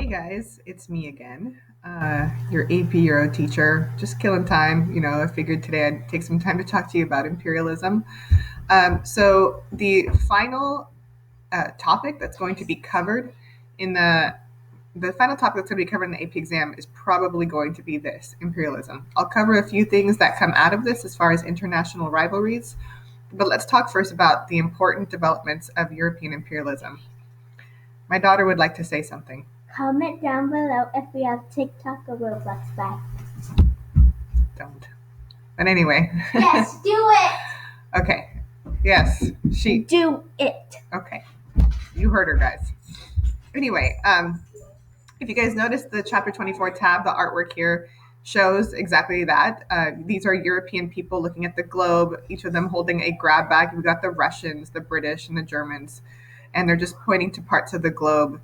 Guys, it's me again, your AP Euro teacher, just killing time. I figured today I'd take some time to talk to you about imperialism. So, the final topic that's going to be covered in the final topic that's going to be covered in the AP exam is probably going to be this imperialism. I'll cover a few things that come out of this as far as international rivalries, but let's talk first about the important developments of European imperialism. My daughter would like to say something. Comment down below if we have TikTok or Roblox. Bye. Don't. But anyway. Yes, do it. Okay. Yes, she. Do it. Okay. You heard her, guys. Anyway, if you guys noticed the chapter 24 tab, the artwork here shows exactly that. These are European people looking at the globe, each of them holding a grab bag. We've got the Russians, the British, and the Germans, and they're just pointing to parts of the globe.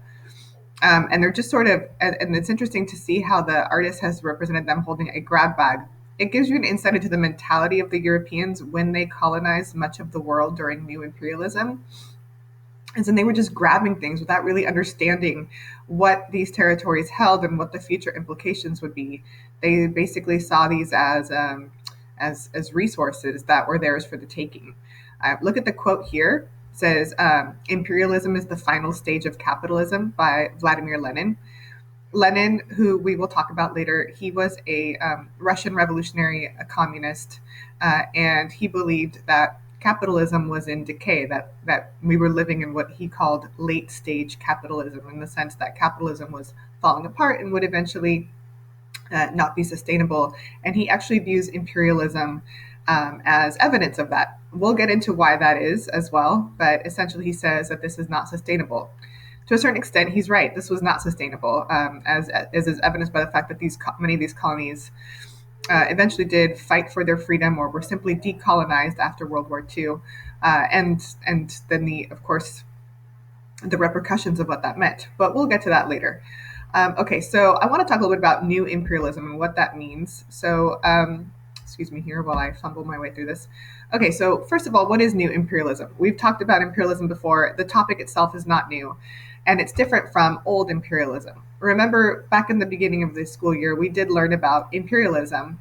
And they're just sort of, and it's interesting to see how the artist has represented them holding a grab bag. It gives you an insight into the mentality of the Europeans when they colonized much of the world during new imperialism. And so they were just grabbing things without really understanding what these territories held and what the future implications would be. They basically saw these as resources that were theirs for the taking. Look at the quote here. It says, "Imperialism is the final stage of capitalism" by Vladimir Lenin. Lenin, who we will talk about later, he was a Russian revolutionary, a communist, and he believed that capitalism was in decay, that we were living in what he called late stage capitalism, in the sense that capitalism was falling apart and would eventually not be sustainable. And he actually views imperialism as evidence of that. We'll get into why that is as well, but essentially he says that this is not sustainable. To a certain extent, he's right. This was not sustainable, as is evidenced by the fact that many of these colonies eventually did fight for their freedom or were simply decolonized after World War II, and then of course, the repercussions of what that meant. But we'll get to that later. Okay, so I want to talk a little bit about new imperialism and what that means. So, excuse me here while I fumble my way through this. Okay, so first of all, what is new imperialism? We've talked about imperialism before. The topic itself is not new, and it's different from old imperialism. Remember, back in the beginning of the school year, we did learn about imperialism,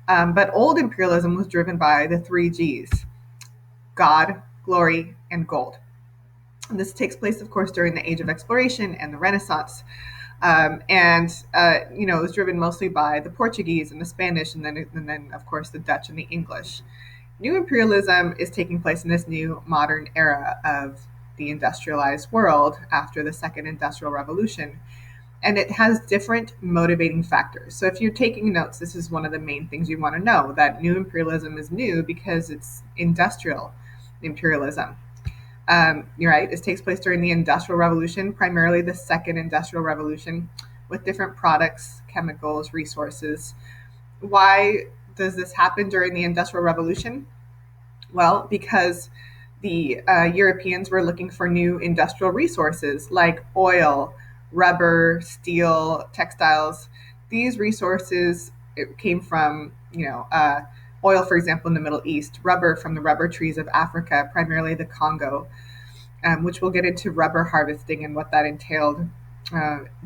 but old imperialism was driven by the three G's: God, glory, and gold. And this takes place, of course, during the Age of Exploration and the Renaissance. It was driven mostly by the Portuguese and the Spanish, and then, of course, the Dutch and the English. New imperialism is taking place in this new modern era of the industrialized world after the Second Industrial Revolution. And it has different motivating factors. So if you're taking notes, this is one of the main things you want to know, that new imperialism is new because it's industrial imperialism. You're right. This takes place during the Industrial Revolution, primarily the Second Industrial Revolution, with different products, chemicals, resources. Why does this happen during the Industrial Revolution? Well, because the Europeans were looking for new industrial resources like oil, rubber, steel, textiles. These resources came from, oil, for example, in the Middle East, rubber from the rubber trees of Africa, primarily the Congo, which we'll get into rubber harvesting and what that entailed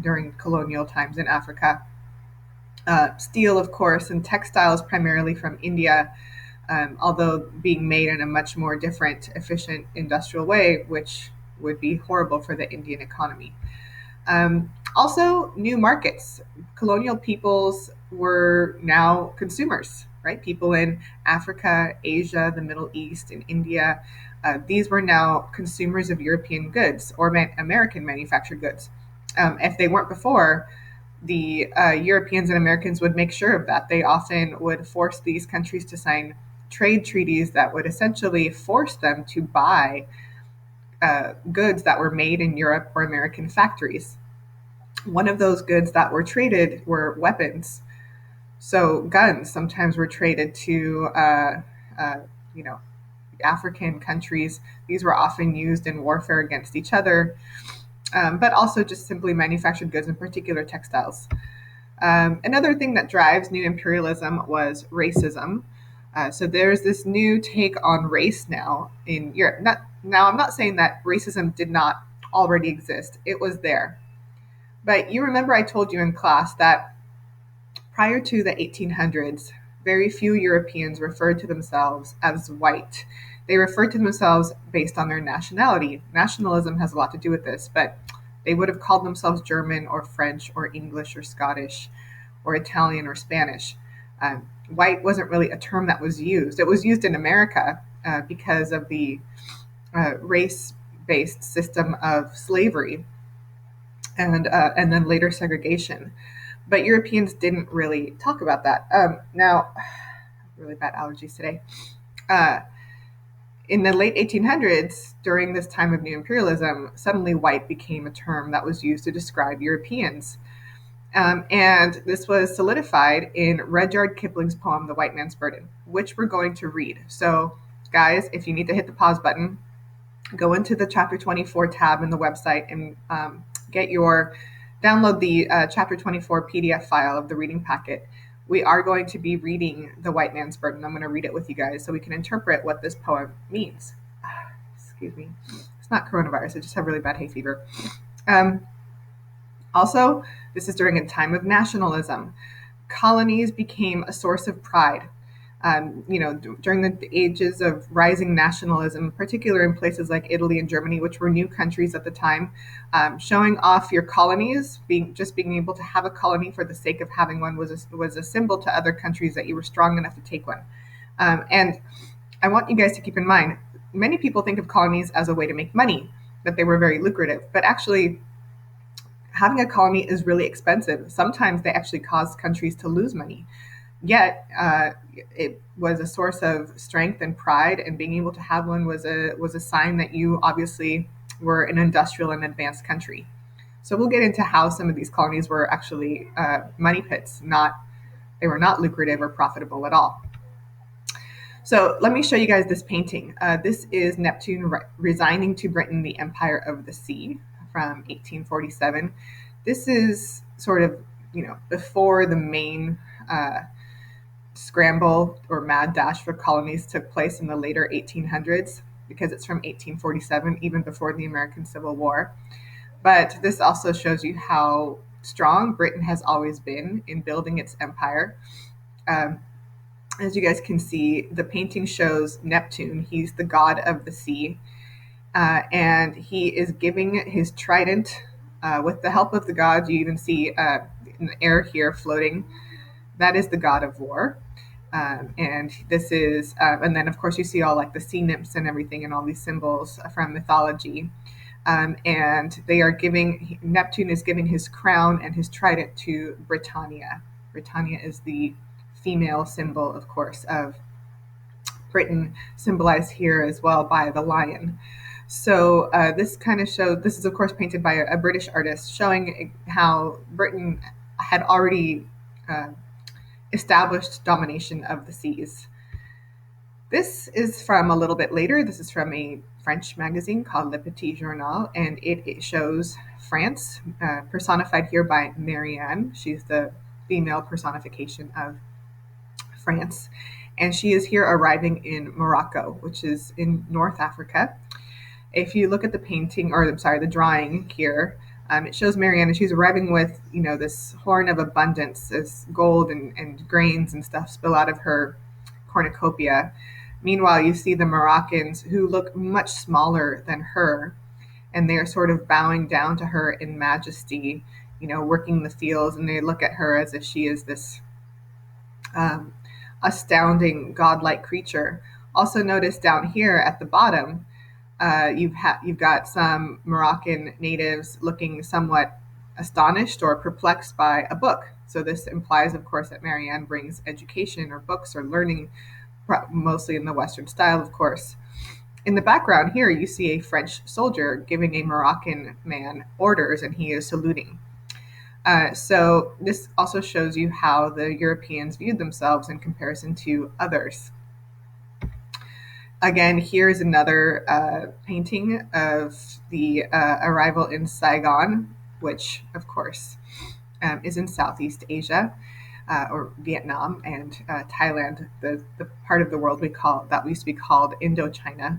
during colonial times in Africa. Steel, of course, and textiles primarily from India, although being made in a much more different, efficient industrial way, which would be horrible for the Indian economy. Also, new markets. Colonial peoples were now consumers, right? People in Africa, Asia, the Middle East, and India. These were now consumers of European goods or American manufactured goods. If they weren't before, the Europeans and Americans would make sure of that. They often would force these countries to sign trade treaties that would essentially force them to buy goods that were made in Europe or American factories. One of those goods that were traded were weapons. So guns sometimes were traded to, uh, you know, African countries. These were often used in warfare against each other, but also just simply manufactured goods, in particular textiles. Another thing that drives new imperialism was racism. So there's this new take on race now in Europe. Now, I'm not saying that racism did not already exist. It was there. But you remember I told you in class that prior to the 1800s, very few Europeans referred to themselves as white. They referred to themselves based on their nationality. Nationalism has a lot to do with this, but they would have called themselves German or French or English or Scottish or Italian or Spanish. White wasn't really a term that was used. It was used in America because of the race based system of slavery and then later segregation. But Europeans didn't really talk about that. Now, really bad allergies today. Uh, in the late 1800s, during this time of new imperialism, suddenly white became a term that was used to describe Europeans. And this was solidified in Rudyard Kipling's poem, The White Man's Burden, which we're going to read. So, guys, if you need to hit the pause button, go into the Chapter 24 tab in the website and download the Chapter 24 PDF file of the reading packet. We are going to be reading The White Man's Burden. I'm going to read it with you guys so we can interpret what this poem means. Excuse me. It's not coronavirus. I just have really bad hay fever. Also, this is during a time of nationalism. Colonies became a source of pride. During the ages of rising nationalism, particularly in places like Italy and Germany, which were new countries at the time, showing off your colonies, being able to have a colony for the sake of having one was a symbol to other countries that you were strong enough to take one. And I want you guys to keep in mind, many people think of colonies as a way to make money, that they were very lucrative, but actually having a colony is really expensive. Sometimes they actually cause countries to lose money. Yet it was a source of strength and pride, and being able to have one was a sign that you obviously were an industrial and advanced country. So we'll get into how some of these colonies were actually money pits. They were not lucrative or profitable at all. So let me show you guys this painting. This is Neptune resigning to Britain the Empire of the Sea from 1847. This is sort of before the main scramble or mad dash for colonies took place in the later 1800s, because it's from 1847, even before the American Civil War. But this also shows you how strong Britain has always been in building its empire. As you guys can see, the painting shows Neptune. He's the god of the sea, and he is giving his trident with the help of the gods. You even see in the air here floating. That is the god of war. And this is, and then of course you see all like the sea nymphs and everything and all these symbols from mythology. And Neptune is giving his crown and his trident to Britannia. Britannia is the female symbol, of course, of Britain, symbolized here as well by the lion. So this is of course painted by a British artist, showing how Britain had already established domination of the seas. This is from a little bit later. This is from a French magazine called Le Petit Journal, and it shows France, personified here by Marianne. She's the female personification of France, and she is here arriving in Morocco, which is in North Africa. If you look at the drawing here, it shows Marianne, and she's arriving with, this horn of abundance as gold and grains and stuff spill out of her cornucopia. Meanwhile, you see the Moroccans, who look much smaller than her, and they are sort of bowing down to her in majesty, working the fields, and they look at her as if she is this astounding godlike creature. Also notice down here at the bottom, you've got some Moroccan natives looking somewhat astonished or perplexed by a book. So this implies, of course, that Marianne brings education or books or learning, mostly in the Western style, of course. In the background here, you see a French soldier giving a Moroccan man orders, and he is saluting. So this also shows you how the Europeans viewed themselves in comparison to others. Again, here's another painting of the arrival in Saigon, which, of course, is in Southeast Asia, or Vietnam and Thailand, the part of the world that used to be called Indochina.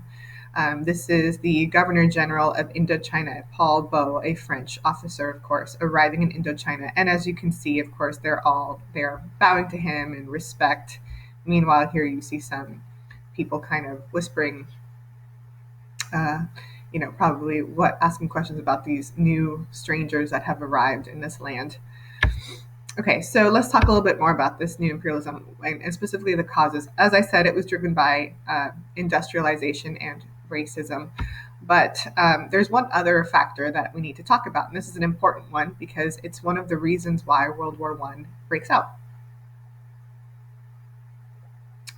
This is the Governor General of Indochina, Paul Beau, a French officer, of course, arriving in Indochina. And as you can see, of course, they're bowing to him in respect. Meanwhile, here you see some people kind of whispering, uh, probably asking questions about these new strangers that have arrived in this land. Okay, so let's talk a little bit more about this new imperialism and specifically the causes. As I said, it was driven by industrialization and racism. But there's one other factor that we need to talk about, and this is an important one because it's one of the reasons why World War I breaks out.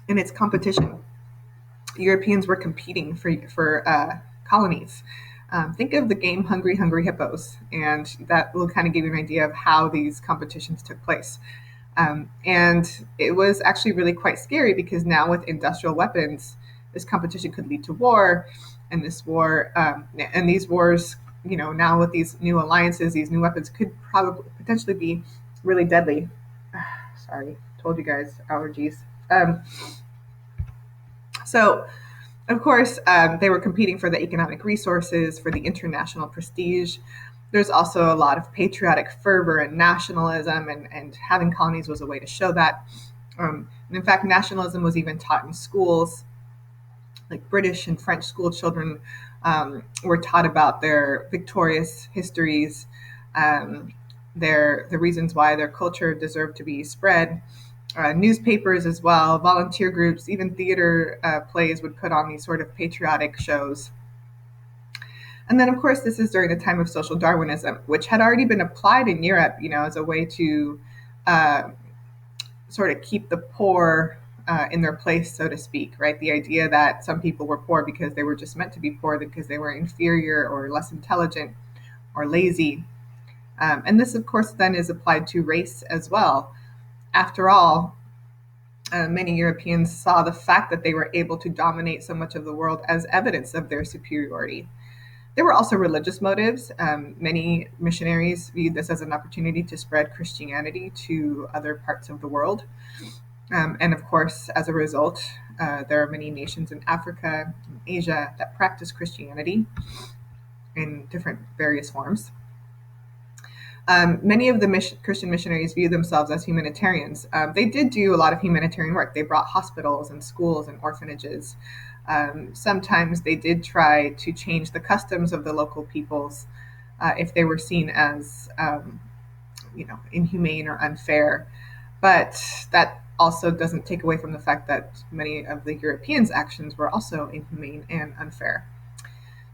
And it's competition. Europeans were competing for colonies. Think of the game Hungry Hungry Hippos, and that will kind of give you an idea of how these competitions took place. And it was actually really quite scary because now with industrial weapons, this competition could lead to war, and these wars, now with these new alliances, these new weapons could probably potentially be really deadly. Sorry, told you guys allergies. So of course, they were competing for the economic resources, for the international prestige. There's also a lot of patriotic fervor and nationalism, and having colonies was a way to show that. And in fact, nationalism was even taught in schools. Like British and French school children were taught about their victorious histories, the reasons why their culture deserved to be spread. Newspapers as well, volunteer groups, even theater plays would put on these sort of patriotic shows. And then, of course, this is during the time of social Darwinism, which had already been applied in Europe, as a way to uh, sort of keep the poor in their place, so to speak, right? The idea that some people were poor because they were just meant to be poor, because they were inferior or less intelligent or lazy. And this, of course, then is applied to race as well. After all, many Europeans saw the fact that they were able to dominate so much of the world as evidence of their superiority. There were also religious motives. Many missionaries viewed this as an opportunity to spread Christianity to other parts of the world. And of course, as a result, there are many nations in Africa and Asia that practice Christianity in different various forms. Many of the Christian missionaries view themselves as humanitarians. They did do a lot of humanitarian work. They brought hospitals and schools and orphanages. Sometimes they did try to change the customs of the local peoples if they were seen as, inhumane or unfair. But that also doesn't take away from the fact that many of the Europeans' actions were also inhumane and unfair.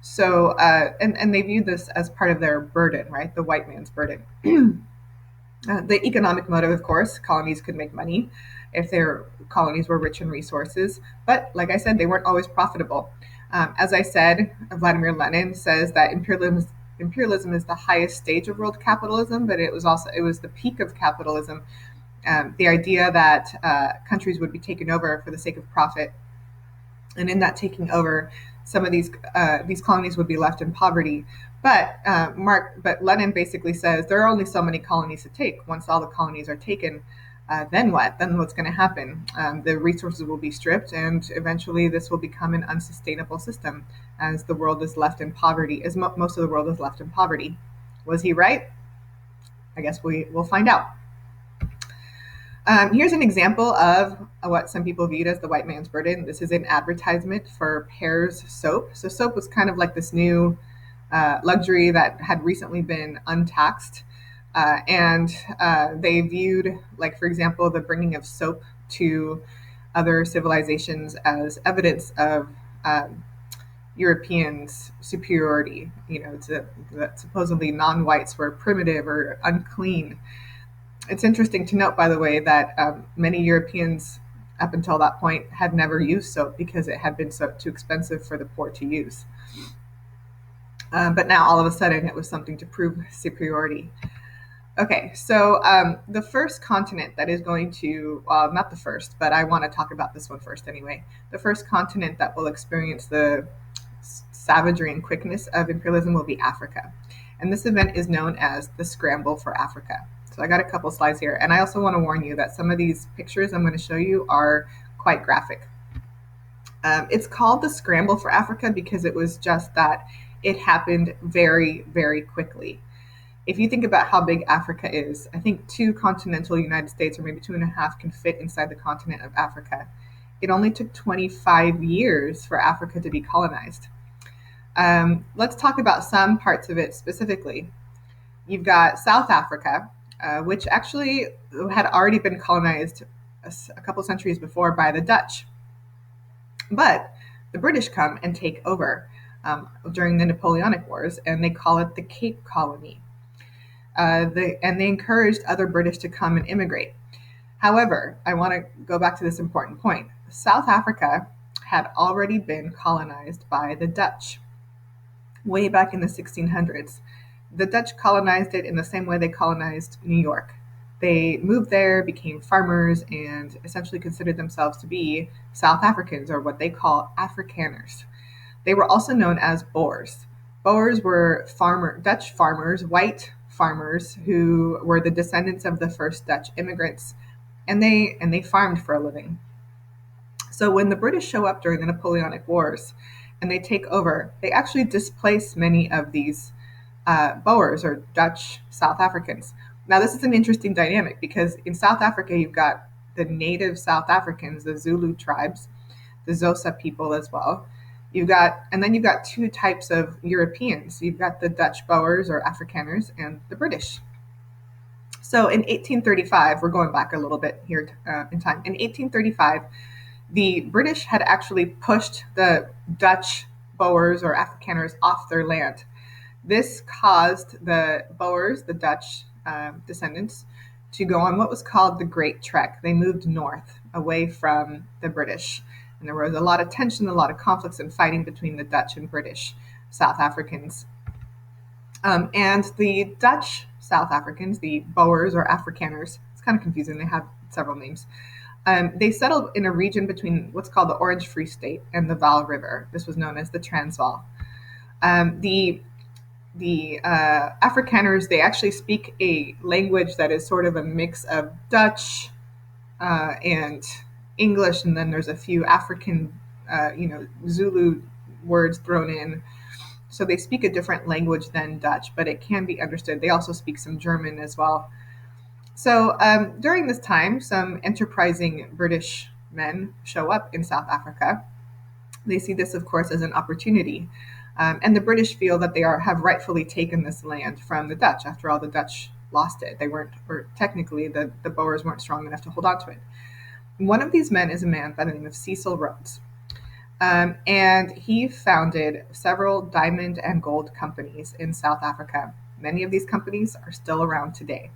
So, and they viewed this as part of their burden, right? The white man's burden. The economic motive, of course, colonies could make money if their colonies were rich in resources. But like I said, they weren't always profitable. As I said, Vladimir Lenin says that imperialism is the highest stage of world capitalism, but it was the peak of capitalism. The idea that countries would be taken over for the sake of profit, and in that taking over, some of these colonies would be left in poverty. But Lenin basically says there are only so many colonies to take. Once all the colonies are taken, then what? Then what's going to happen? The resources will be stripped, and eventually this will become an unsustainable system as the world is left in poverty, as most of the world is left in poverty. Was he right? I guess we'll find out. Here's an example of what some people viewed as the white man's burden. This is an advertisement for Pear's soap. So soap was kind of like this new luxury that had recently been untaxed. And they viewed, like, for example, the bringing of soap to other civilizations as evidence of Europeans' superiority. That supposedly non-whites were primitive or unclean. It's interesting to note, by the way, that many Europeans up until that point had never used soap because it had been too expensive for the poor to use. But now all of a sudden it was something to prove superiority. Okay, so the first continent that is going to, well, not the first, but I want to talk about this one first anyway. The first continent that will experience the savagery and quickness of imperialism will be Africa. And this event is known as the Scramble for Africa. So I got a couple slides here. And I also want to warn you that some of these pictures I'm going to show you are quite graphic. It's called the Scramble for Africa because it was just that it happened very, very quickly. If you think about how big Africa is, I think two continental United States, or maybe two and a half, can fit inside the continent of Africa. It only took 25 years for Africa to be colonized. Let's talk about some parts of it specifically. You've got South Africa, which actually had already been colonized a couple centuries before by the Dutch. But the British come and take over during the Napoleonic Wars, and they call it the Cape Colony. And they encouraged other British to come and immigrate. However, I want to go back to this important point. South Africa had already been colonized by the Dutch way back in the 1600s. The Dutch colonized it in the same way they colonized New York. They moved there, became farmers, and essentially considered themselves to be South Africans, or what they call Afrikaners. They were also known as Boers. Boers were Dutch farmers, white farmers who were the descendants of the first Dutch immigrants, and they farmed for a living. So when the British show up during the Napoleonic Wars and they take over, they actually displace many of these Boers, or Dutch South Africans. Now, this is an interesting dynamic because in South Africa, you've got the native South Africans, the Zulu tribes, the Xhosa people as well. And then you've got two types of Europeans. You've got the Dutch Boers, or Afrikaners, and the British. So in 1835, we're going back a little bit here in time. In 1835, the British had actually pushed the Dutch Boers, or Afrikaners, off their land. This caused the Boers, the Dutch descendants, to go on what was called the Great Trek. They moved north, away from the British. And there was a lot of tension, a lot of conflicts and fighting between the Dutch and British South Africans. And the Dutch South Africans, the Boers or Afrikaners, it's kind of confusing, they have several names. They settled in a region between what's called the Orange Free State and the Vaal River. This was known as the Transvaal. The Afrikaners, they actually speak a language that is sort of a mix of Dutch and English, and then there's a few African, Zulu words thrown in. So they speak a different language than Dutch, but it can be understood. They also speak some German as well. So during this time, some enterprising British men show up in South Africa. They see this, of course, as an opportunity. And the British feel that they have rightfully taken this land from the Dutch. After all, the Dutch lost it. They weren't, or technically, the Boers weren't strong enough to hold on to it. One of these men is a man by the name of Cecil Rhodes. And he founded several diamond and gold companies in South Africa. Many of these companies are still around today.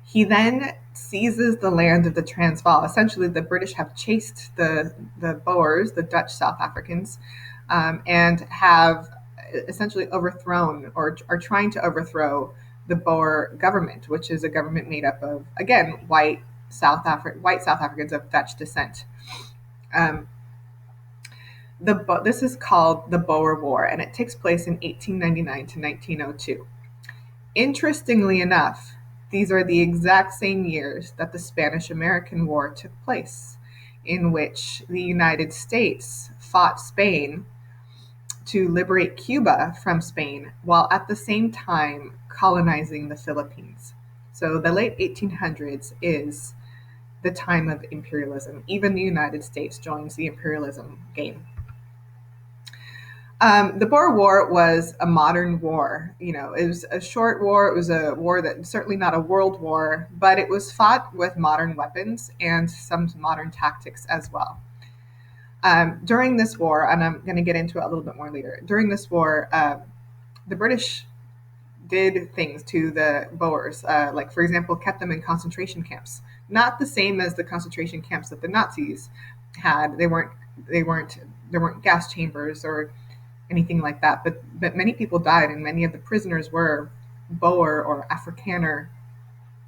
He then seizes the land of the Transvaal. Essentially, the British have chased the Boers, the Dutch South Africans, and have essentially overthrown, or are trying to overthrow, the Boer government, which is a government made up of, again, white South Africans of Dutch descent. This is called the Boer War, and it takes place in 1899 to 1902. Interestingly enough, these are the exact same years that the Spanish-American War took place, in which the United States fought Spain to liberate Cuba from Spain, while at the same time colonizing the Philippines. So the late 1800s is the time of imperialism. Even the United States joins the imperialism game. The Boer War was a modern war. It was a short war. It was a war that certainly not a world war, but it was fought with modern weapons and some modern tactics as well. During this war, and I'm going to get into it a little bit more later, during this war, the British did things to the Boers, like, for example, kept them in concentration camps. Not the same as the concentration camps that the Nazis had. There weren't gas chambers or anything like that, but many people died, and many of the prisoners were Boer or Afrikaner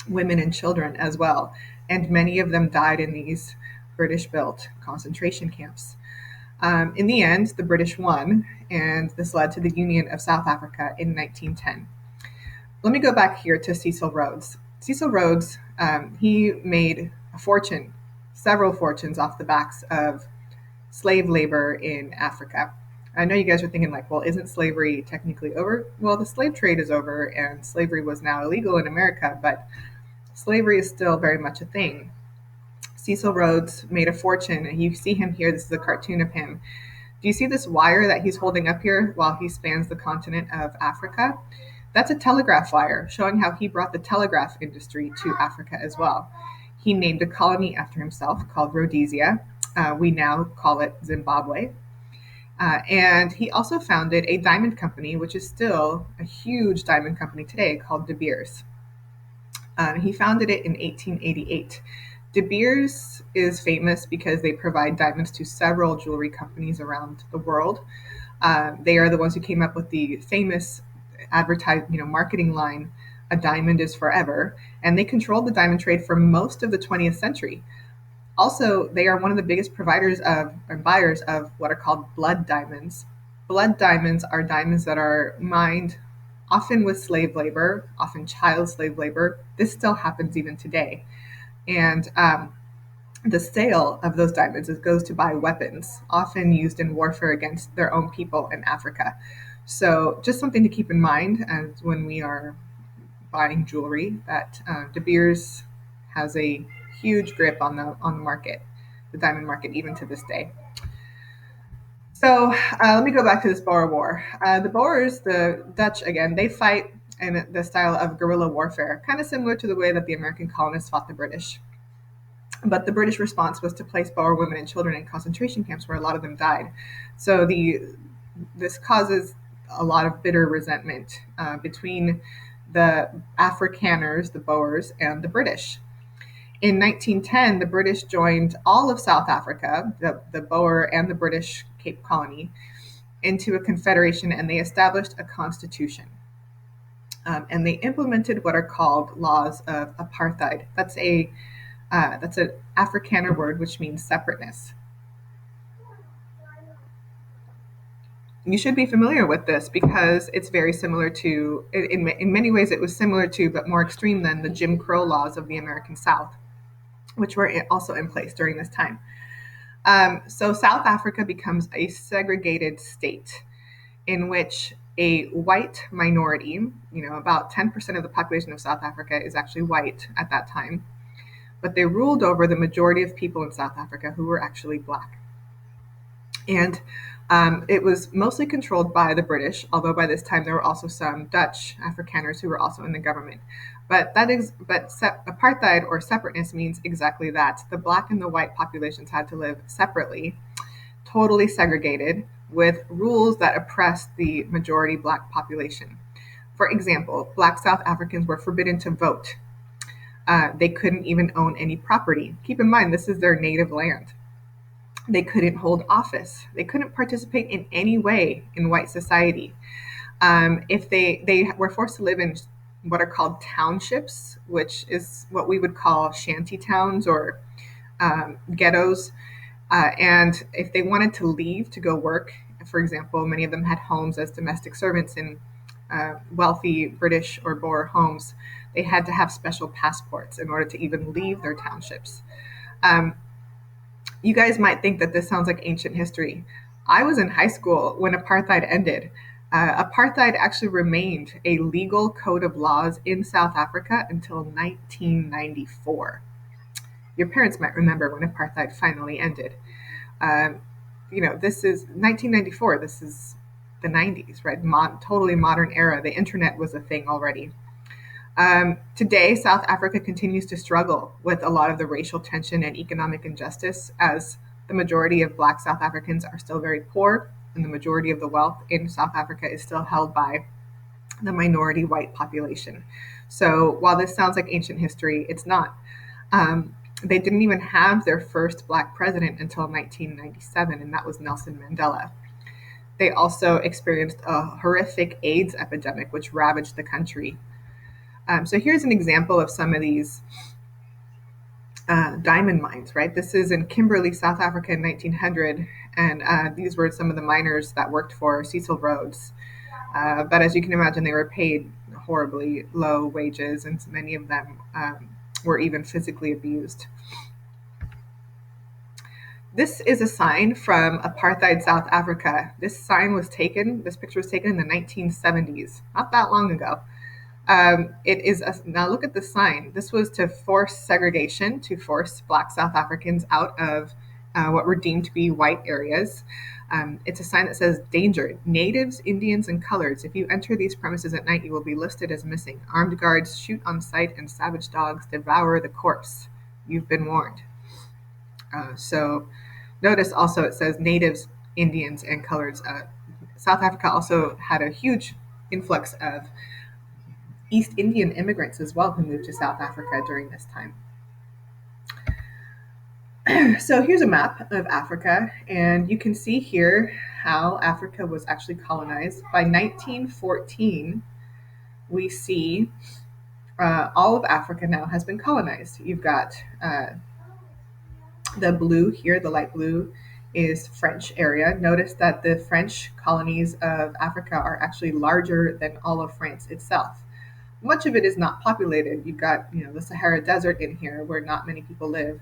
women and children as well, and many of them died in these British-built concentration camps. In the end, the British won, and this led to the Union of South Africa in 1910. Let me go back here to Cecil Rhodes. Cecil Rhodes, he made a fortune, several fortunes off the backs of slave labor in Africa. I know you guys are thinking, like, well, isn't slavery technically over? Well, the slave trade is over, and slavery was now illegal in America, but slavery is still very much a thing. Cecil Rhodes made a fortune, and you see him here. This is a cartoon of him. Do you see this wire that he's holding up here while he spans the continent of Africa? That's a telegraph wire, showing how he brought the telegraph industry to Africa as well. He named a colony after himself called Rhodesia. We now call it Zimbabwe. And he also founded a diamond company, which is still a huge diamond company today, called De Beers. He founded it in 1888. De Beers is famous because they provide diamonds to several jewelry companies around the world. They are the ones who came up with the famous marketing line, "A diamond is forever," and they controlled the diamond trade for most of the 20th century. Also, they are one of the biggest providers of and buyers of what are called blood diamonds. Blood diamonds are diamonds that are mined often with slave labor, often child slave labor. This still happens even today. And the sale of those diamonds goes to buy weapons, often used in warfare against their own people in Africa. So, just something to keep in mind as when we are buying jewelry, that De Beers has a huge grip on the market, the diamond market, even to this day. So let me go back to this Boer War. The Boers, the Dutch again, they fight in the style of guerrilla warfare, kind of similar to the way that the American colonists fought the British. But the British response was to place Boer women and children in concentration camps where a lot of them died. So this causes a lot of bitter resentment between the Afrikaners, the Boers, and the British. In 1910, the British joined all of South Africa, the Boer and the British Cape Colony, into a confederation, and they established a constitution. And they implemented what are called laws of apartheid. That's an Afrikaner word which means separateness. You should be familiar with this because it's very similar to, in many ways, it was similar to, but more extreme than the Jim Crow laws of the American South, which were also in place during this time. So South Africa becomes a segregated state in which a white minority, about 10% of the population of South Africa is actually white at that time, but they ruled over the majority of people in South Africa who were actually black. And it was mostly controlled by the British, although by this time there were also some Dutch Afrikaners who were also in the government. But apartheid or separateness means exactly that. The black and the white populations had to live separately, totally segregated, with rules that oppressed the majority black population. For example, black South Africans were forbidden to vote. They couldn't even own any property. Keep in mind, this is their native land. They couldn't hold office. They couldn't participate in any way in white society. If they were forced to live in what are called townships, which is what we would call shanty towns or ghettos. And if they wanted to leave to go work, for example, many of them had homes as domestic servants in wealthy British or Boer homes. They had to have special passports in order to even leave their townships. You guys might think that this sounds like ancient history. I was in high school when apartheid ended. Apartheid actually remained a legal code of laws in South Africa until 1994. Your parents might remember when apartheid finally ended. This is 1994. This is the 90s, right? Totally modern era. The internet was a thing already. Today, South Africa continues to struggle with a lot of the racial tension and economic injustice, as the majority of black South Africans are still very poor, and the majority of the wealth in South Africa is still held by the minority white population. So while this sounds like ancient history, it's not. They didn't even have their first black president until 1997, and that was Nelson Mandela. They also experienced a horrific AIDS epidemic, which ravaged the country. So here's an example of some of these diamond mines, right? This is in Kimberley, South Africa in 1900, and these were some of the miners that worked for Cecil Rhodes. But as you can imagine, they were paid horribly low wages, and many of them were even physically abused. This is a sign from apartheid South Africa. This picture was taken in the 1970s, not that long ago. Now look at the sign. This was to force segregation, to force Black South Africans out of what were deemed to be white areas. It's a sign that says, "Danger, natives, Indians, and coloreds. If you enter these premises at night, you will be listed as missing. Armed guards shoot on sight and savage dogs devour the corpse. You've been warned." So notice also it says natives, Indians, and coloreds. South Africa also had a huge influx of East Indian immigrants as well who moved to South Africa during this time. So here's a map of Africa, and you can see here how Africa was actually colonized. By 1914, we see all of Africa now has been colonized. You've got the blue here, the light blue, is French area. Notice that the French colonies of Africa are actually larger than all of France itself. Much of it is not populated. You've got, the Sahara Desert in here where not many people live.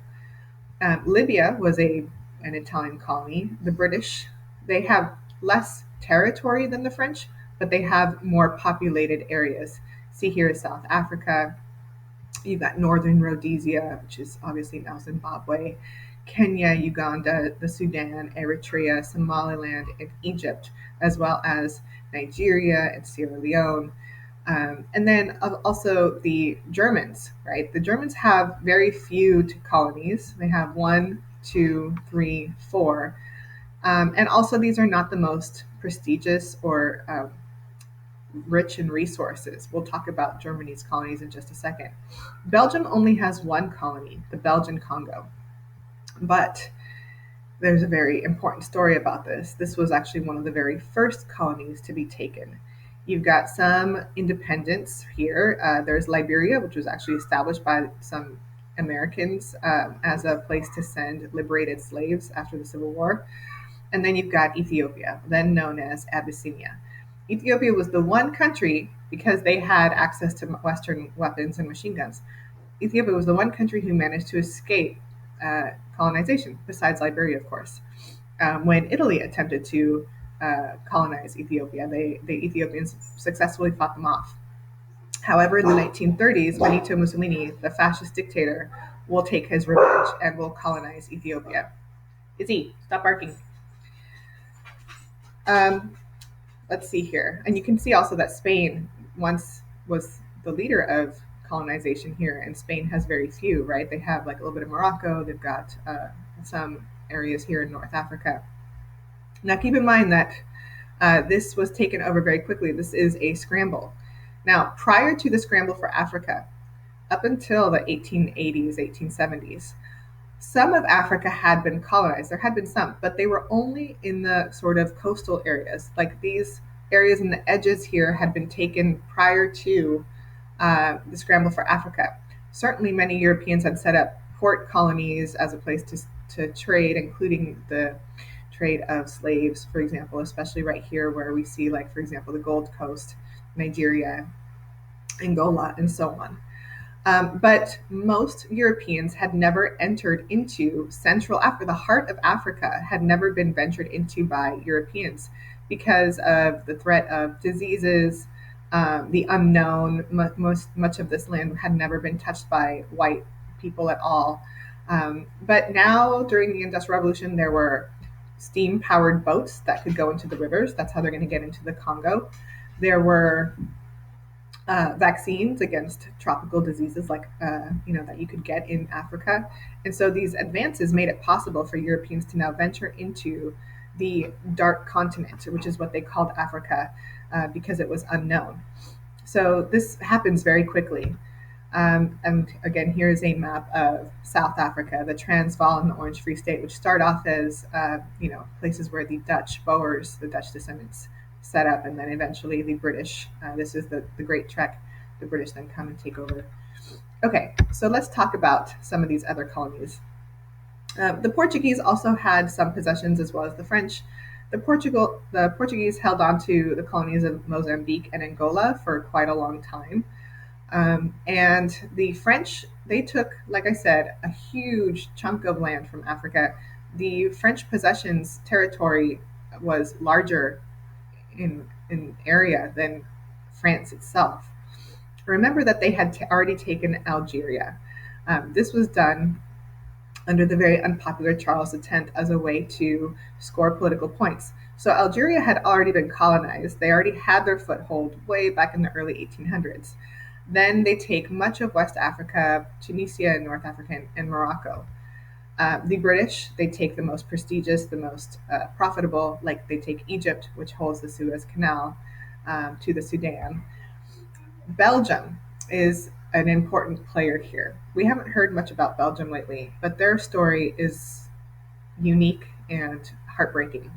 Libya was an Italian colony. The British, they have less territory than the French, but they have more populated areas. See here is South Africa. You've got Northern Rhodesia, which is obviously now Zimbabwe, Kenya, Uganda, the Sudan, Eritrea, Somaliland, and Egypt, as well as Nigeria and Sierra Leone. And then also the Germans, right? The Germans have very few colonies. They have one, two, three, four. And also, these are not the most prestigious or rich in resources. We'll talk about Germany's colonies in just a second. Belgium only has one colony, the Belgian Congo. But there's a very important story about this. This was actually one of the very first colonies to be taken. You've got some independence here. There's Liberia, which was actually established by some Americans as a place to send liberated slaves after the Civil War. And then you've got Ethiopia, then known as Abyssinia. Ethiopia was the one country, because they had access to Western weapons and machine guns, Ethiopia was the one country who managed to escape colonization, besides Liberia, of course. When Italy attempted to colonize Ethiopia, the Ethiopians successfully fought them off. However, in the 1930s, Benito Mussolini, the fascist dictator, will take his revenge and will colonize Ethiopia. Izzy, stop barking. Let's see here. And you can see also that Spain once was the leader of colonization here, and Spain has very few, right? They have like a little bit of Morocco, they've got some areas here in North Africa. Now, keep in mind that this was taken over very quickly. This is a scramble. Now, prior to the scramble for Africa, up until the 1880s, 1870s, some of Africa had been colonized. There had been some, but they were only in the sort of coastal areas. Like these areas in the edges here had been taken prior to the scramble for Africa. Certainly, many Europeans had set up port colonies as a place to trade, including the trade of slaves, for example, especially right here where we see, like, for example, the Gold Coast, Nigeria, Angola, and so on. But most Europeans had never entered into Central Africa. The heart of Africa had never been ventured into by Europeans because of the threat of diseases, the unknown. Much of this land had never been touched by white people at all. But now, during the Industrial Revolution, there were steam-powered boats that could go into the rivers. That's how they're going to get into the Congo. There were vaccines against tropical diseases that you could get in Africa. And so these advances made it possible for Europeans to now venture into the dark continent, which is what they called Africa, because it was unknown. So this happens very quickly. And again, here's a map of South Africa, the Transvaal and the Orange Free State, which start off as places where the Dutch Boers, the Dutch descendants, set up, and then eventually the British. This is the Great Trek. The British then come and take over. Okay, so let's talk about some of these other colonies. The Portuguese also had some possessions as well as the French. The Portuguese held on to the colonies of Mozambique and Angola for quite a long time. And the French, they took, like I said, a huge chunk of land from Africa. the French possessions territory was larger in area than France itself. Remember that they had already taken Algeria. This was done under the very unpopular Charles X as a way to score political points. So Algeria had already been colonized. They already had their foothold way back in the early 1800s. Then they take much of West Africa, Tunisia, North Africa, and Morocco. The British, they take the most prestigious, the most profitable, like they take Egypt, which holds the Suez Canal, to the Sudan. Belgium is an important player here. We haven't heard much about Belgium lately, but their story is unique and heartbreaking.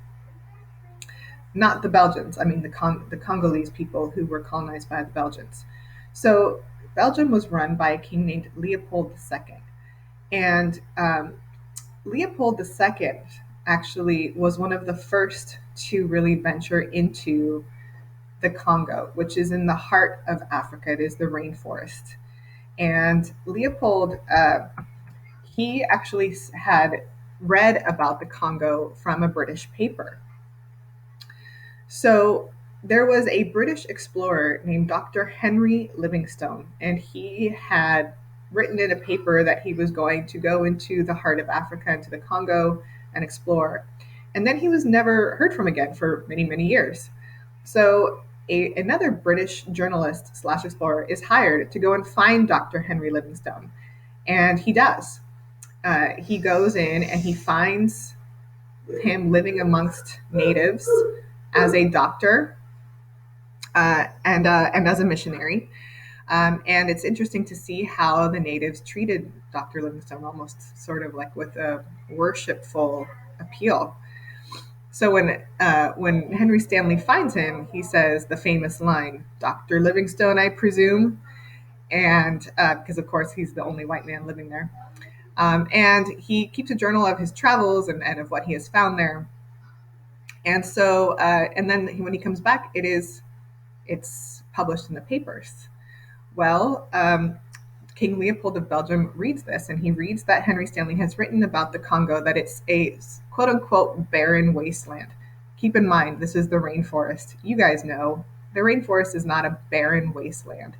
Not the Belgians, I mean the Congolese people who were colonized by the Belgians. So Belgium was run by a king named Leopold II. And Leopold II actually was one of the first to really venture into the Congo, which is in the heart of Africa. It is the rainforest. And Leopold, he actually had read about the Congo from a British paper. So there was a British explorer named Dr. Henry Livingstone, and he had written in a paper that he was going to go into the heart of Africa, into the Congo, and explore. And then he was never heard from again for many, many years. So another British journalist slash explorer is hired to go and find Dr. Henry Livingstone. And he does. He goes in and he finds him living amongst natives as a doctor and as a missionary. And it's interesting to see how the natives treated Dr. Livingstone, almost sort of like with a worshipful appeal. So when Henry Stanley finds him, he says the famous line, "Dr. Livingstone, I presume," and because of course he's the only white man living there. And he keeps a journal of his travels and of what he has found there. And so, and then when he comes back, it's published in the papers. Well, King Leopold of Belgium reads this, and he reads that Henry Stanley has written about the Congo that it's a quote unquote barren wasteland. Keep in mind, this is the rainforest. You guys know the rainforest is not a barren wasteland.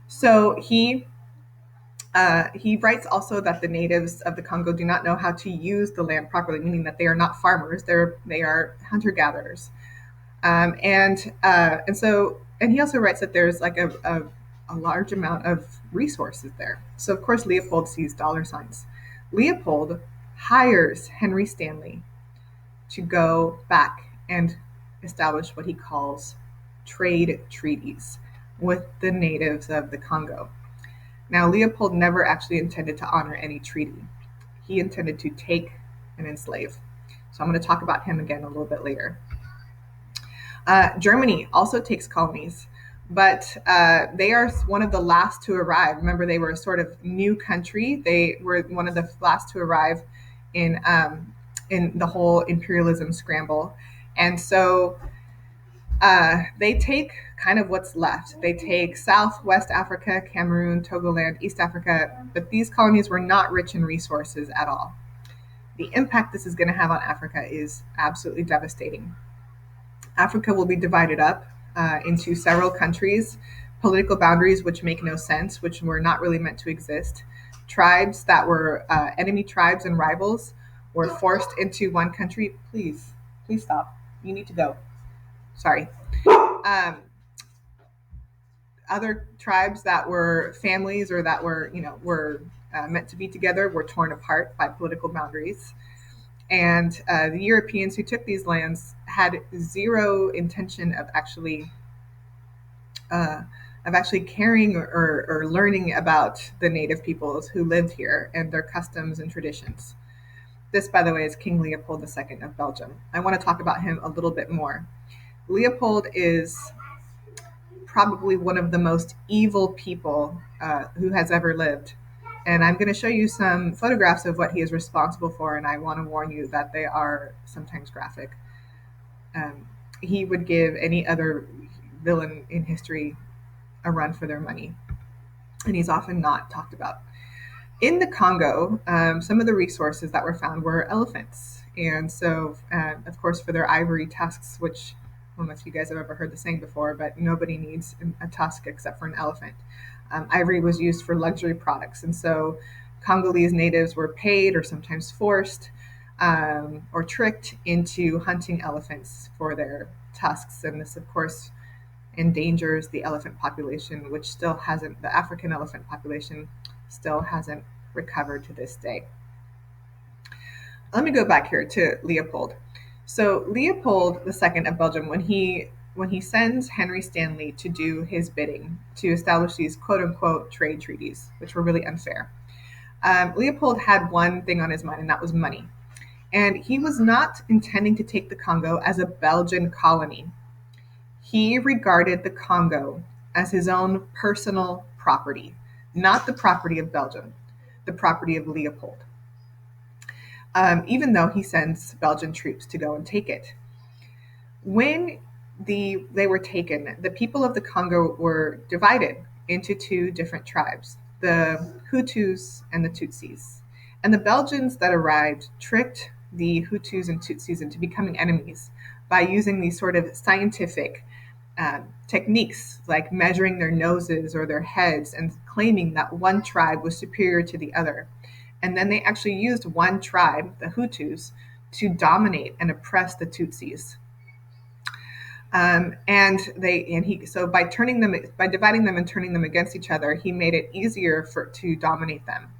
So he writes also that the natives of the Congo do not know how to use the land properly, meaning that they are not farmers; they are hunter gatherers. And he also writes that there's like a large amount of resources there. So of course Leopold sees dollar signs. Leopold hires Henry Stanley to go back and establish what he calls trade treaties with the natives of the Congo. Now, Leopold never actually intended to honor any treaty. He intended to take and enslave. So I'm going to talk about him again a little bit later. Germany also takes colonies, but they are one of the last to arrive. Remember, they were a sort of new country. They were one of the last to arrive in the whole imperialism scramble, and so they take kind of what's left. They take Southwest Africa, Cameroon, Togoland, East Africa, but these colonies were not rich in resources at all. The impact this is going to have on Africa is absolutely devastating. Africa will be divided up into several countries, political boundaries which make no sense, which were not really meant to exist. Tribes that were enemy tribes and rivals were forced into one country. Please stop. You need to go. Sorry. Um, Other tribes that were families or that were meant to be together were torn apart by political boundaries. And the Europeans who took these lands had zero intention uh, of actually caring or learning about the native peoples who lived here and their customs and traditions. This, by the way, is King Leopold II of Belgium. I want to talk about him a little bit more. Leopold is probably one of the most evil people who has ever lived. And I'm going to show you some photographs of what he is responsible for, and I want to warn you that they are sometimes graphic. He would give any other villain in history a run for their money, and he's often not talked about. In the Congo, some of the resources that were found were elephants. And so, of course, for their ivory tusks, which I don't know if you guys have ever heard the saying before, but nobody needs a tusk except for an elephant. Ivory was used for luxury products. And so Congolese natives were paid or sometimes forced or tricked into hunting elephants for their tusks. And this, of course, endangers the elephant population, which still hasn't, the African elephant population still hasn't recovered to this day. Let me go back here to Leopold. So Leopold II of Belgium, when he sends Henry Stanley to do his bidding to establish these quote unquote trade treaties, which were really unfair, Leopold had one thing on his mind, and that was money. And he was not intending to take the Congo as a Belgian colony. He regarded the Congo as his own personal property, not the property of Belgium, the property of Leopold, even though he sends Belgian troops to go and take it. When they were taken, the people of the Congo were divided into two different tribes, the Hutus and the Tutsis. And the Belgians that arrived tricked the Hutus and Tutsis into becoming enemies by using these sort of scientific techniques like measuring their noses or their heads and claiming that one tribe was superior to the other. And then they actually used one tribe, the Hutus, to dominate and oppress the Tutsis. So by dividing them and turning them against each other, he made it easier to dominate them.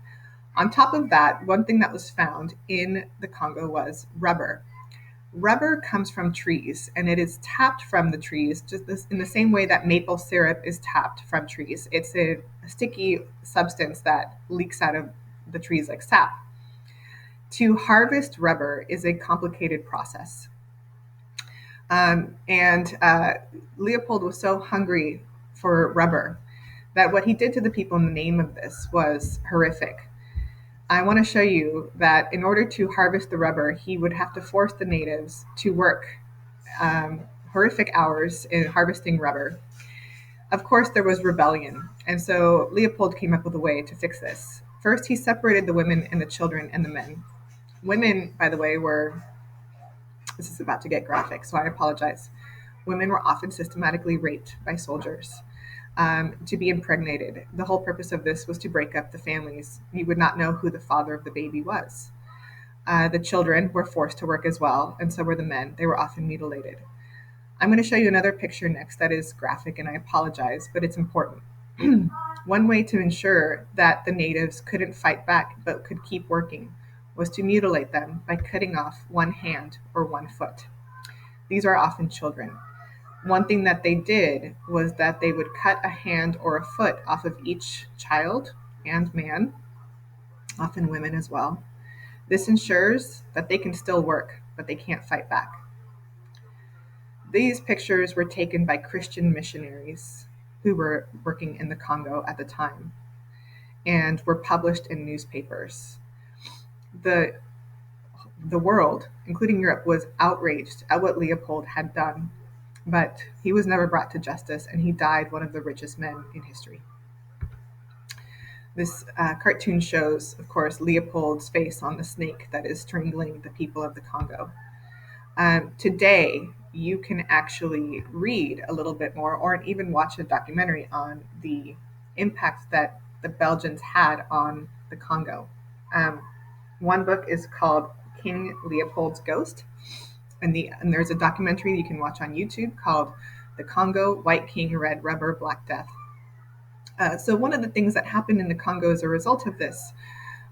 On top of that, one thing that was found in the Congo was rubber. Rubber comes from trees, and it is tapped from the trees in the same way that maple syrup is tapped from trees. It's a sticky substance that leaks out of the trees like sap. To harvest rubber is a complicated process. And Leopold was so hungry for rubber that what he did to the people in the name of this was horrific. I want to show you that in order to harvest the rubber, he would have to force the natives to work horrific hours in harvesting rubber. Of course, there was rebellion, and so Leopold came up with a way to fix this. First, he separated the women and the children and the men. Women, by the way, this is about to get graphic, so I apologize. Women were often systematically raped by soldiers to be impregnated. The whole purpose of this was to break up the families. You would not know who the father of the baby was. The children were forced to work as well, and so were the men. They were often mutilated. I'm going to show you another picture next that is graphic, and I apologize, but it's important. One way to ensure that the natives couldn't fight back but could keep working was to mutilate them by cutting off one hand or one foot. These are often children. One thing that they did was that they would cut a hand or a foot off of each child and man, often women as well. This ensures that they can still work, but they can't fight back. These pictures were taken by Christian missionaries who were working in the Congo at the time and were published in newspapers. The world, including Europe, was outraged at what Leopold had done, but he was never brought to justice, and he died one of the richest men in history. This cartoon shows, of course, Leopold's face on the snake that is strangling the people of the Congo. Today, you can actually read a little bit more or even watch a documentary on the impact that the Belgians had on the Congo. One book is called King Leopold's Ghost, and there's a documentary you can watch on YouTube called The Congo, White King, Red Rubber, Black Death. So one of the things that happened in the Congo as a result of this,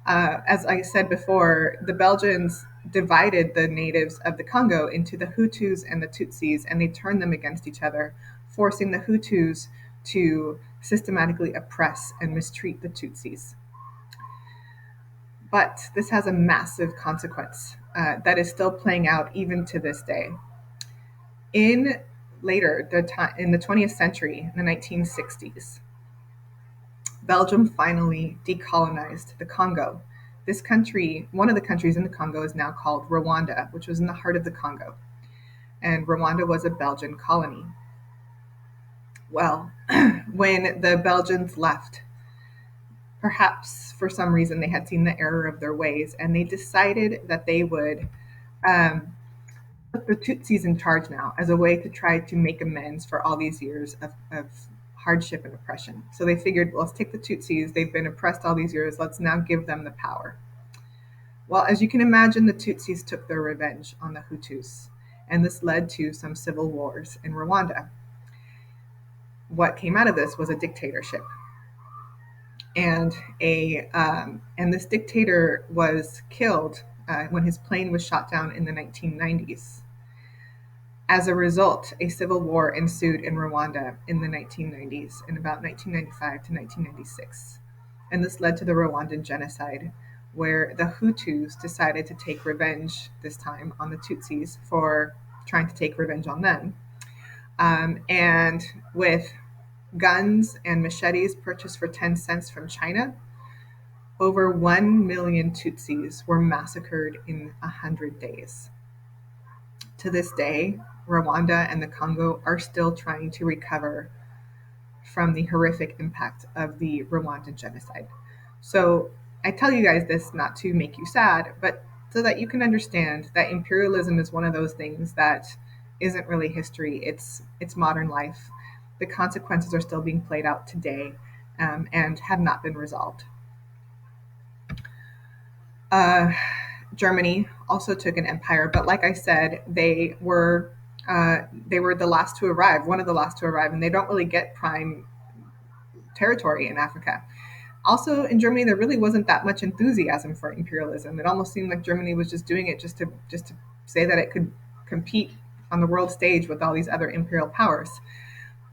as I said before, the Belgians divided the natives of the Congo into the Hutus and the Tutsis, and they turned them against each other, forcing the Hutus to systematically oppress and mistreat the Tutsis. But this has a massive consequence that is still playing out even to this day. In the 20th century, in the 1960s, Belgium finally decolonized the Congo. This country, one of the countries in the Congo, is now called Rwanda, which was in the heart of the Congo. And Rwanda was a Belgian colony. Well, when the Belgians left, Perhaps for some reason they had seen the error of their ways, and they decided that they would um, put the Tutsis in charge now as a way to try to make amends for all these years of hardship and oppression. So they figured, well, let's take the Tutsis, they've been oppressed all these years, let's now give them the power. Well, as you can imagine, the Tutsis took their revenge on the Hutus, and this led to some civil wars in Rwanda. What came out of this was a dictatorship, and this dictator was killed when his plane was shot down in the 1990s. As a result, a civil war ensued in Rwanda in the 1990s, in about 1995 to 1996. And this led to the Rwandan genocide, where the Hutus decided to take revenge this time on the Tutsis for trying to take revenge on them. And with guns and machetes purchased for 10 cents from China, over 1 million Tutsis were massacred in 100 days. To this day, Rwanda and the Congo are still trying to recover from the horrific impact of the Rwandan genocide. So I tell you guys this not to make you sad, but so that you can understand that imperialism is one of those things that isn't really history, it's modern life. The consequences are still being played out today, and have not been resolved. Uh, Germany also took an empire, but like I said, they were the last to arrive, one of the last to arrive, and they don't really get prime territory in Africa. Also, in Germany, there really wasn't that much enthusiasm for imperialism. It almost seemed like Germany was just doing it just to say that it could compete on the world stage with all these other imperial powers.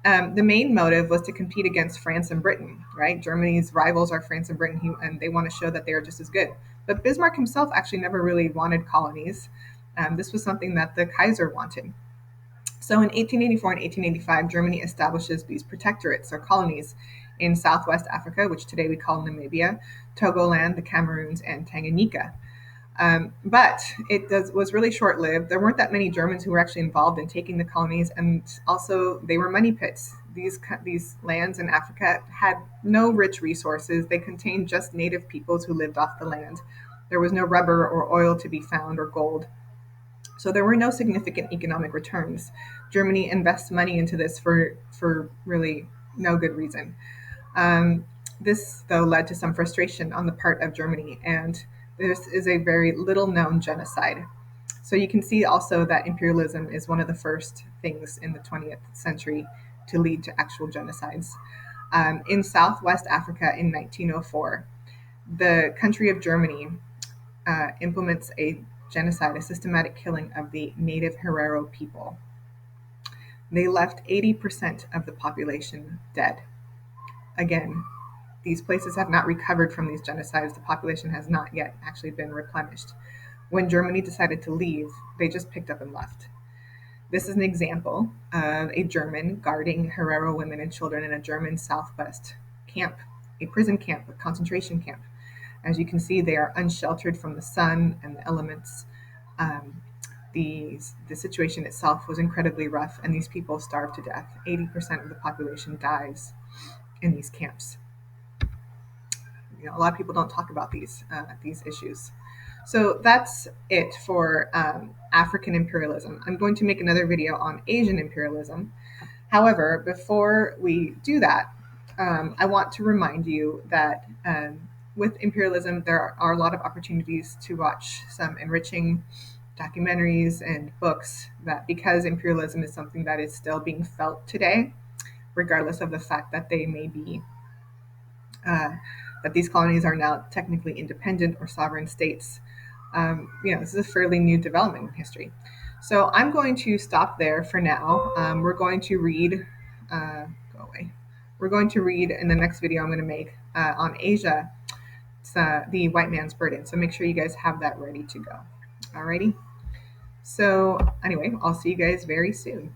The main motive was to compete against France and Britain, right? Germany's rivals are France and Britain, and they want to show that they are just as good. But Bismarck himself actually never really wanted colonies. This was something that the Kaiser wanted. So in 1884 and 1885, Germany establishes these protectorates or colonies in Southwest Africa, which today we call Namibia, Togoland, the Cameroons, and Tanganyika. But was really short lived. There weren't that many Germans who were actually involved in taking the colonies, and also they were money pits. These lands in Africa had no rich resources. They contained just native peoples who lived off the land. There was no rubber or oil to be found or gold. So there were no significant economic returns. Germany invests money into this for really no good reason. This, though, led to some frustration on the part of Germany, and this is a very little known genocide. So you can see also that imperialism is one of the first things in the 20th century to lead to actual genocides. In Southwest Africa in 1904, the country of Germany implements a genocide, a systematic killing of the native Herero people. They left 80% of the population dead. Again, these places have not recovered from these genocides. The population has not yet actually been replenished. When Germany decided to leave, they just picked up and left. This is an example of a German guarding Herero women and children in a German Southwest camp, a prison camp, a concentration camp. As you can see, they are unsheltered from the sun and the elements. The situation itself was incredibly rough, and these people starved to death. 80% of the population dies in these camps. A lot of people don't talk about these issues. So that's it for African imperialism. I'm going to make another video on Asian imperialism. However, before we do that, I want to remind you that with imperialism, there are a lot of opportunities to watch some enriching documentaries and books, that because imperialism is something that is still being felt today, regardless of the fact that they may be that these colonies are now technically independent or sovereign states. This is a fairly new development in history. So I'm going to stop there for now. We're going to read, go away. We're going to read in the next video I'm going to make on Asia, the white man's burden. So make sure you guys have that ready to go. Alrighty. So anyway, I'll see you guys very soon.